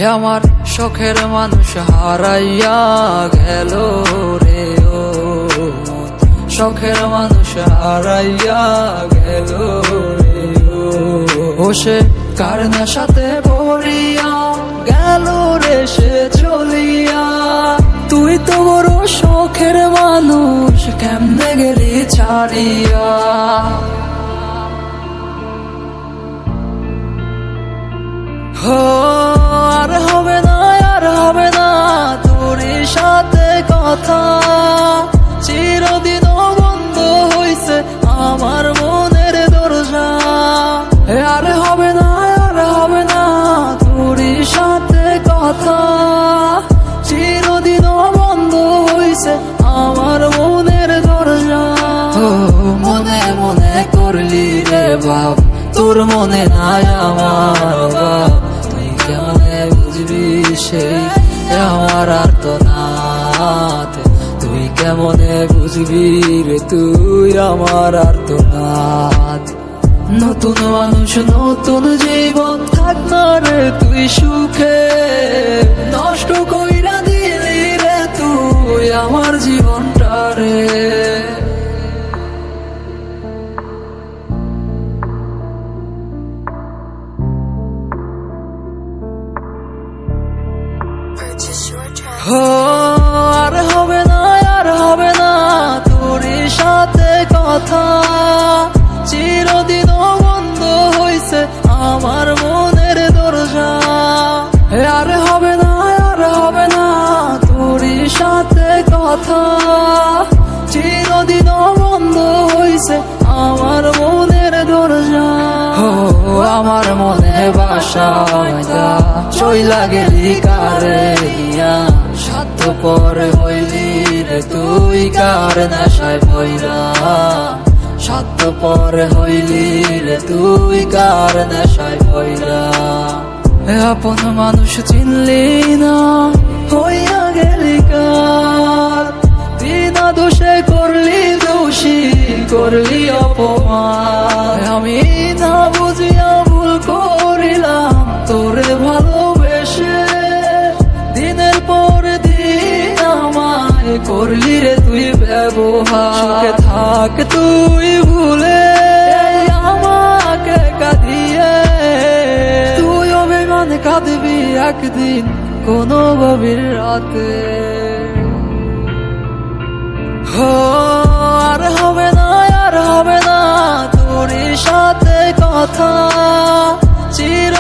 আমার শখের মানুষ হারাইয়া গেল রে ও, শখের মানুষ হারাইয়া গেল রে ও, সে কার নেশাতে পড়িয়া গেল রে সে চলিয়া। তুই তো বড় শখের মানুষ, কেমনে গেলি ছাড়িয়া। আর হবে না, আর হবে না তোর সাথে কথা, চিরদিন বন্ধ হইছে আমার মনের দরজা। আর হবে না, আর হবে না তোর সাথে কথা, চিরদিন বন্ধ হইছে আমার মনের দরজা। মনে মনে করলি রে বাপ, তোর মনে নাই আমার বাপ, তুই কেমনে বুঝবি সেই আমার আর্তনাদ, তুই কেমনে বুঝবি রে তুই আমার আর্তনাদ। নতুন মানুষ নতুন জীবন, থাক না রে তুই সুখে, নষ্ট কইরা দিলি রে তুই আমার জীবনটা রে। আর হবে না, আর হবে না তোর সাথে কথা, চিরদিন বন্ধ হইছে আমার মনের দরজা। আর হবে না, আর হবে না তোর সাথে কথা, চিরদিন বন্ধ হইছে আমার মনের দরজা। আমার মনে বাসা চইলা গেলি কারে দিয়া, স্বার্থপর হইলি রে তুই কার নেশায় পইরা, স্বার্থপর হইলি রে তুই কার নেশায় পইরা। আপন মানুষ চিনলি না, হইয়া গেলি কার, বিনা দোষে করলি দোষী, করলি অপমান। আমি না বুঝিয়া ভুল করিলাম তোরে ভালোবেসে, দিনের পর দিন আমায় করলি রে তুই ব্যবহার। সুখে থাক তুই ভুলে আমাকে কাঁদিয়ে, তুই অভিমান কাঁদবি একদিন কোনো গভীর রাতে। আর হবে না, আর হবে না তোর সাথে কথা, চির